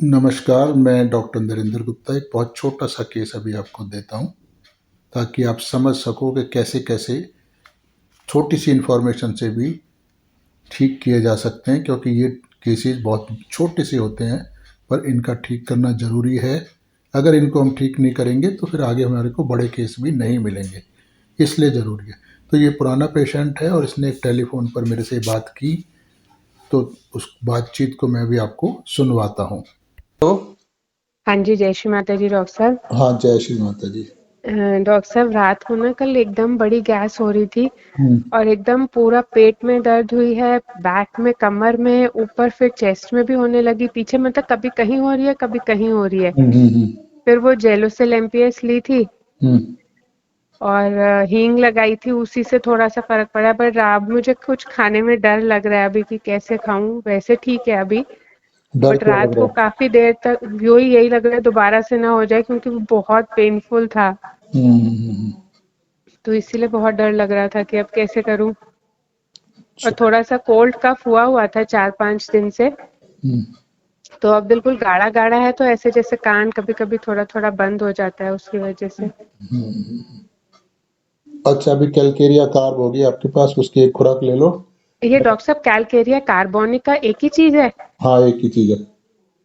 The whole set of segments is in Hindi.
नमस्कार, मैं डॉक्टर नरेंद्र गुप्ता एक बहुत छोटा-सा केस अभी आपको देता हूँ, ताकि आप समझ सको कि कैसे-कैसे छोटी-सी इन्फॉर्मेशन से भी ठीक किए जा सकते हैं, क्योंकि ये केसेज़ बहुत छोटे-से होते हैं, पर इनका ठीक करना ज़रूरी है। अगर इनको हम ठीक नहीं करेंगे, तो फिर आगे हमारे को बड़े केस भी नहीं मिलेंगे, इसलिए ज़रूरी है। तो ये पुराना पेशेंट है और इसने एक टेलीफ़ोन पर मेरे से बात की, तो उस बातचीत को मैं अभी आपको सुनवाता हूँ। तो हाँ जी, जय श्री माता जी डॉक्टर साहब। हाँ, जय श्री माता जी। डॉक्टर साहब रात को ना कल एकदम बड़ी गैस हो रही थी हुँ। और एकदम पूरा पेट में दर्द हुई है, बैक में, कमर में, ऊपर फिर चेस्ट में भी होने लगी, पीछे मतलब कभी कहीं हो रही है, कभी कहीं हो रही है। हुँ, हुँ, हुँ। फिर वो जेलोसिल एमपीएस ली थी हुँ। और हींग लगाई थी, उसी से थोड़ा सा फर्क पड़ा। पर अब मुझे कुछ खाने में डर लग रहा है अभी कि कैसे खाऊं। वैसे ठीक है अभी, डर बट क्या लग रात रहा को है? काफी देर तक यही लग रहा है दोबारा से ना हो जाए, क्योंकि वो बहुत पेनफुल था। हुँ, हुँ, हुँ, हुँ। तो इसीलिए बहुत डर लग रहा था कि अब कैसे करूं। और अच्छा। थोड़ा सा कोल्ड कफ हुआ था 4-5 दिन से। हुँ। तो अब बिल्कुल गाढ़ा गाढ़ा है, तो ऐसे जैसे कान कभी कभी थोड़ा थोड़ा बंद हो जाता है उसकी वजह से। हुँ, हुँ। अच्छा, अभी कैलकेरिया कार्ब होगी आपके पास, उसकी एक खुराक ले लो। ये डॉक्टर साहब कैलकेरिया कार्बोनिका एक ही चीज है? हाँ, एक ही चीज़ है।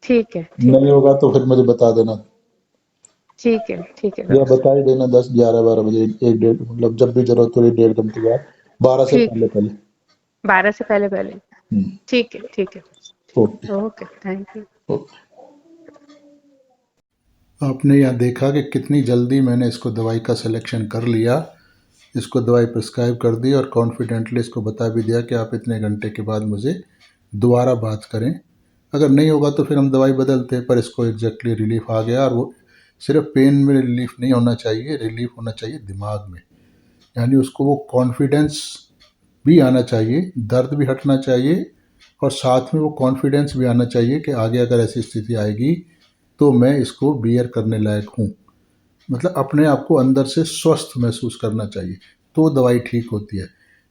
ठीक है, ठीक नहीं है, होगा तो फिर मुझे बता देना, ठीक है, ठीक है या डॉक्टर साहब। बता ही देना 10, 11, 12 बजे, 1 डेढ़ मतलब जब भी ज़रूरत हो, 1 डेढ़ घंटे बाद, 12 से ठीक, पहले-पहले। 12 से पहले पहले। हुँ। ठीक है, ठीक है। Okay, okay, thank you. Okay. आपने यहाँ देखा कि कितनी जल्दी मैंने इसको दवाई का सिलेक्शन कर लिया, इसको दवाई प्रिस्क्राइब कर दी और कॉन्फिडेंटली इसको बता भी दिया कि आप इतने घंटे के बाद मुझे दोबारा बात करें। अगर नहीं होगा तो फिर हम दवाई बदलते, पर इसको एग्जैक्टली रिलीफ आ गया। और वो सिर्फ पेन में रिलीफ नहीं होना चाहिए, रिलीफ होना चाहिए दिमाग में, यानी उसको वो कॉन्फिडेंस भी आना चाहिए, दर्द भी हटना चाहिए और साथ में वो कॉन्फिडेंस भी आना चाहिए कि आगे अगर ऐसी स्थिति आएगी तो मैं इसको बियर करने लायक हूँ। मतलब अपने आप को अंदर से स्वस्थ महसूस करना चाहिए, तो दवाई ठीक होती है।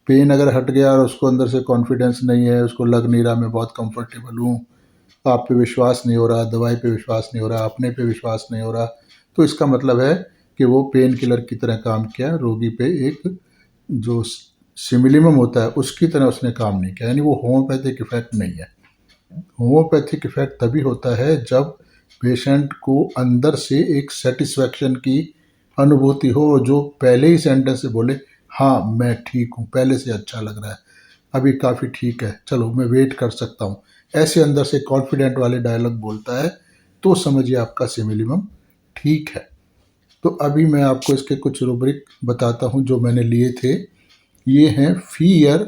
पेन अगर हट गया और उसको अंदर से कॉन्फिडेंस नहीं है, उसको लग नहीं रहा मैं बहुत कंफर्टेबल हूँ, आप पे विश्वास नहीं हो रहा, दवाई पे विश्वास नहीं हो रहा, अपने पे विश्वास नहीं हो रहा, तो इसका मतलब है कि वो पेन किलर की तरह काम किया, रोगी पे एक जो सिमिलिमम होता है उसकी तरह उसने काम नहीं किया, यानी वो होम्योपैथिक इफेक्ट नहीं है। होम्योपैथिक इफेक्ट तभी होता है जब पेशेंट को अंदर से एक सेटिस्फैक्शन की अनुभूति हो, जो पहले ही सेंटेंस से बोले हाँ मैं ठीक हूँ, पहले से अच्छा लग रहा है, अभी काफ़ी ठीक है, चलो मैं वेट कर सकता हूँ, ऐसे अंदर से कॉन्फिडेंट वाले डायलॉग बोलता है, तो समझिए आपका सिमिलिमम ठीक है। तो अभी मैं आपको इसके कुछ रूब्रिक बताता हूँ जो मैंने लिए थे। ये हैं fear,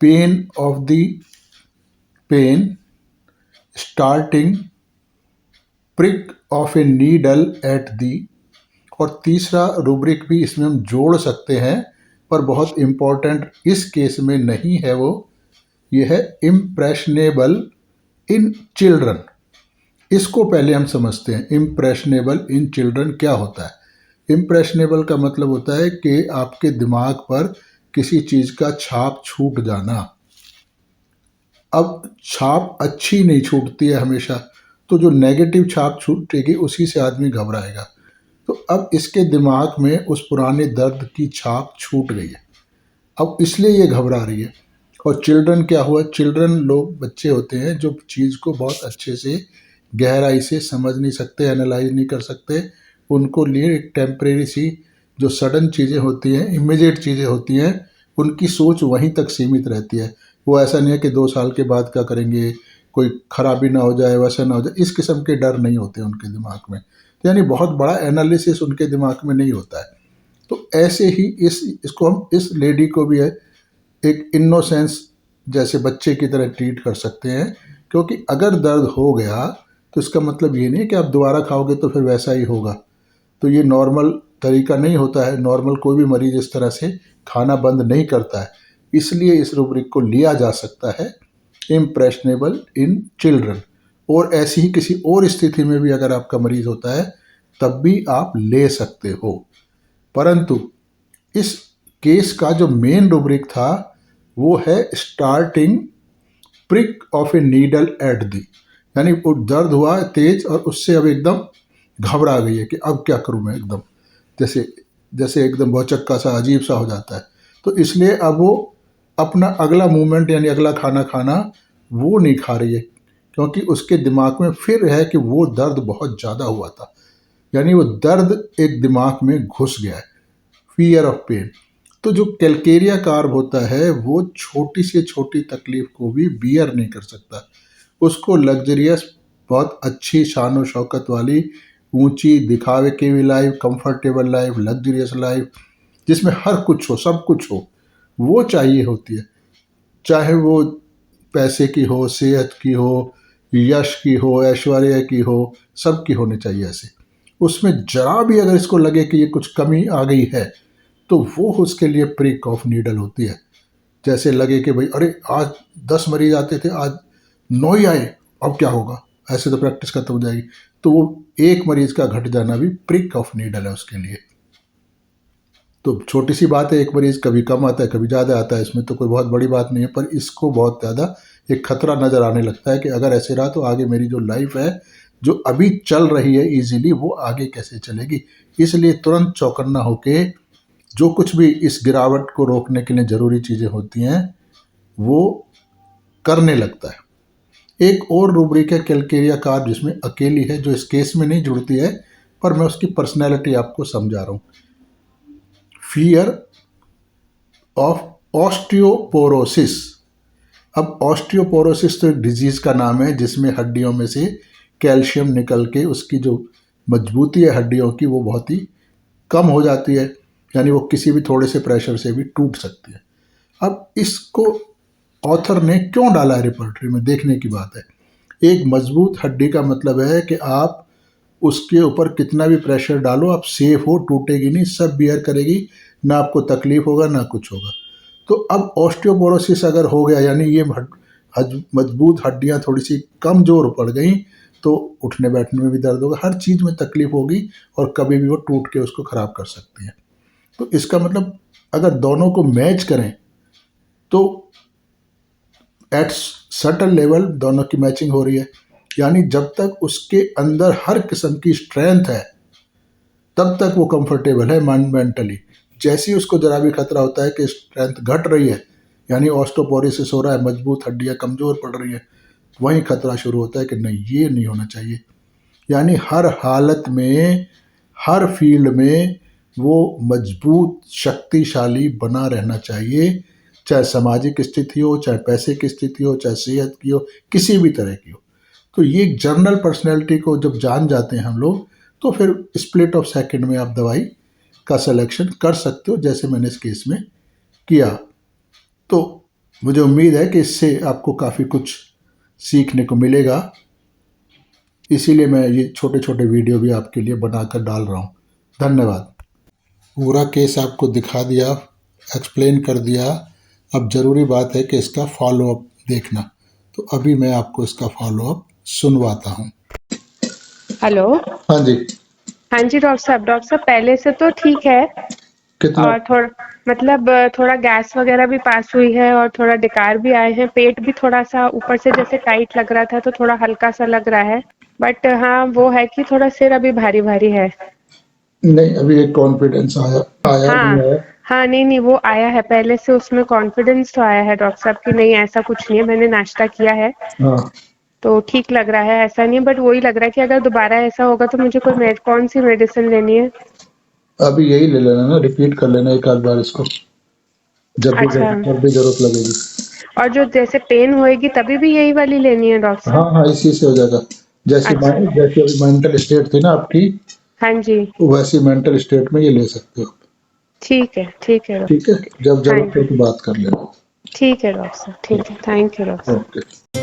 pain of the pain, starting, prick of a needle at the, और तीसरा रूब्रिक भी इसमें हम जोड़ सकते हैं, पर बहुत इम्पोर्टेंट इस केस में नहीं है वो, ये है इम्प्रेशनेबल इन चिल्ड्रन। इसको पहले हम समझते हैं, इम्प्रेशनेबल इन चिल्ड्रन क्या होता है। इम्प्रेशनेबल का मतलब होता है कि आपके दिमाग पर किसी चीज़ का छाप छूट जाना। अब छाप अच्छी नहीं छूटती है हमेशा, तो जो नेगेटिव छाप छूटेगी उसी से आदमी घबराएगा। तो अब इसके दिमाग में उस पुराने दर्द की छाप छूट गई है, अब इसलिए ये घबरा रही है। और चिल्ड्रन क्या हुआ, चिल्ड्रन लोग बच्चे होते हैं जो चीज़ को बहुत अच्छे से गहराई से समझ नहीं सकते, एनालाइज नहीं कर सकते। उनको लिए एक टेम्परेरी सी जो सडन चीज़ें होती हैं, इमीडिएट चीज़ें होती हैं, उनकी सोच वहीं तक सीमित रहती है। वो ऐसा नहीं है कि 2 साल के बाद क्या करेंगे, कोई खराबी ना हो जाए, वैसा ना हो जाए, इस किस्म के डर नहीं होते उनके दिमाग में। तो यानी बहुत बड़ा एनालिसिस उनके दिमाग में नहीं होता है। तो ऐसे ही इसको हम इस लेडी को भी है एक इनोसेंस जैसे बच्चे की तरह ट्रीट कर सकते हैं, क्योंकि अगर दर्द हो गया तो इसका मतलब ये नहीं है कि आप दोबारा खाओगे तो फिर वैसा ही होगा। तो ये नॉर्मल तरीका नहीं होता है, नॉर्मल कोई भी मरीज इस तरह से खाना बंद नहीं करता है। इसलिए इस रूब्रिक को लिया जा सकता है, इम्प्रेशनेबल इन चिल्ड्रन। और ऐसी ही किसी और स्थिति में भी अगर आपका मरीज होता है तब भी आप ले सकते हो। परंतु इस केस का जो मेन रूब्रिक था वो है starting, prick of a needle at दी, यानी वो दर्द हुआ तेज और उससे अब एकदम घबरा गई है कि अब क्या करूं मैं, एकदम जैसे जैसे एकदम भौचक्का सा अजीब सा हो जाता है। तो इसलिए अब वो अपना अगला मूवमेंट यानी अगला खाना खाना वो नहीं खा रही है, क्योंकि उसके दिमाग में फिर है कि वो दर्द बहुत ज़्यादा हुआ था, यानी वो दर्द एक दिमाग में घुस गया है, फियर ऑफ पेन। तो जो कैलकेरिया कार्ब होता है वो छोटी से छोटी तकलीफ को भी बियर नहीं कर सकता, उसको लग्जरियस, बहुत अच्छी शान और शौकत वाली, ऊंची, दिखावे की भी life, comfortable life, luxurious life, जिसमें हर कुछ हो, सब कुछ हो, वो चाहिए होती है। चाहे वो पैसे की हो, सेहत की हो, यश की हो, ऐश्वर्य की हो, सबकी होनी चाहिए ऐसे। उसमें जरा भी अगर इसको लगे कि ये कुछ कमी आ गई है तो वो उसके लिए प्रिक ऑफ नीडल होती है। जैसे लगे कि भाई अरे आज 10 मरीज आते थे, आज 9 ही आए, अब क्या होगा, ऐसे तो प्रैक्टिस खत्म हो जाएगी। तो वो एक मरीज का घट जाना भी प्रिक ऑफ नीडल है उसके लिए। तो छोटी सी बात है, एक मरीज कभी कम आता है कभी ज़्यादा आता है, इसमें तो कोई बहुत बड़ी बात नहीं है, पर इसको बहुत ज़्यादा एक खतरा नज़र आने लगता है कि अगर ऐसे रहा तो आगे मेरी जो लाइफ है, जो अभी चल रही है इजीली, वो आगे कैसे चलेगी। इसलिए तुरंत चौकन्ना होके जो कुछ भी इस गिरावट को रोकने के लिए ज़रूरी चीज़ें होती हैं वो करने लगता है। एक और रूब्रिक है कैलकेरिया कार्ब जिसमें अकेली है, जो इस केस में नहीं जुड़ती है, पर मैं उसकी पर्सनैलिटी आपको समझा रहा हूँ। Fear of osteoporosis. अब ऑस्टियोपोरोसिस तो एक डिजीज़ का नाम है जिसमें हड्डियों में से कैल्शियम निकल के उसकी जो मजबूती है हड्डियों की वो बहुत ही कम हो जाती है, यानी वो किसी भी थोड़े से प्रेशर से भी टूट सकती है। अब इसको ऑथर ने क्यों डाला है रिपर्टरी में, देखने की बात है। एक मजबूत हड्डी का मतलब है कि आप उसके ऊपर कितना भी प्रेशर डालो आप सेफ हो, टूटेगी नहीं, सब बियर करेगी, ना आपको तकलीफ होगा ना कुछ होगा। तो अब ऑस्टियोपोरोसिस अगर हो गया, यानी ये मजबूत हड्डियां थोड़ी सी कमजोर पड़ गई, तो उठने बैठने में भी दर्द होगा, हर चीज़ में तकलीफ होगी, और कभी भी वो टूट के उसको ख़राब कर सकती है। तो इसका मतलब अगर दोनों को मैच करें तो एट सर्टन लेवल दोनों की मैचिंग हो रही है, यानी जब तक उसके अंदर हर किस्म की स्ट्रेंथ है तब तक वो कंफर्टेबल है मेंटली। जैसे ही उसको जरा भी खतरा होता है कि स्ट्रेंथ घट रही है, यानी ऑस्टियोपोरोसिस हो रहा है, मजबूत हड्डियां कमज़ोर पड़ रही है, वहीं खतरा शुरू होता है कि नहीं ये नहीं होना चाहिए। यानी हर हालत में, हर फील्ड में वो मजबूत शक्तिशाली बना रहना चाहिए, चाहे सामाजिक स्थिति हो, चाहे पैसे की स्थिति हो, चाहे सेहत की हो, किसी भी तरह की हो। तो ये जनरल पर्सनैलिटी को जब जान जाते हैं हम लोग, तो फिर स्प्लिट ऑफ सेकंड में आप दवाई का सिलेक्शन कर सकते हो, जैसे मैंने इस केस में किया। तो मुझे उम्मीद है कि इससे आपको काफ़ी कुछ सीखने को मिलेगा, इसीलिए मैं ये छोटे छोटे वीडियो भी आपके लिए बनाकर डाल रहा हूँ। धन्यवाद। पूरा केस आपको दिखा दिया, एक्सप्लेन कर दिया, अब ज़रूरी बात है कि इसका फॉलोअप देखना। तो अभी मैं आपको इसका फॉलोअप सुनवाता हूँ। हेलो। हाँ जी। हाँ जी डॉक्टर साहब पहले से तो ठीक है, कितना? और थोड़ा मतलब थोड़ा गैस वगैरह भी पास हुई है और थोड़ा डकार भी आए हैं, पेट भी थोड़ा सा ऊपर से जैसे टाइट लग रहा था तो थोड़ा हल्का सा लग रहा है, बट हाँ वो है कि थोड़ा सिर अभी भारी भारी है। नहीं, अभी एक कॉन्फिडेंस आया आया हाँ नहीं आया? हाँ, नहीं वो आया है, पहले से उसमें कॉन्फिडेंस तो आया है डॉक्टर साहब कि नहीं ऐसा कुछ नहीं है, मैंने नाश्ता किया है हाँ। तो ठीक लग रहा है, ऐसा नहीं, बट वही लग रहा है कि अगर दोबारा ऐसा होगा तो मुझे कोई कौन सी मेडिसिन लेनी है? अभी यही ले लेना ना, रिपीट कर लेना एक आध बार इसको, अच्छा, जब भी जरूरत लगेगी। और जो जैसे पेन होएगी तभी भी यही वाली लेनी है डॉक्टर हाँ साहब? हाँ, इसी से हो जाएगा। अच्छा, जैसे अभी मेंटल स्टेट थी ना आपकी, हाँ जी, वैसी मेंटल स्टेट में ये ले सकते हो। ठीक है ठीक है, डॉक्टर। जब हाँ जरूरत हो जी, तो बात कर लेना। ठीक है डॉक्टर साहब, ठीक है, थैंक यू डॉक्टर साहब। ओके।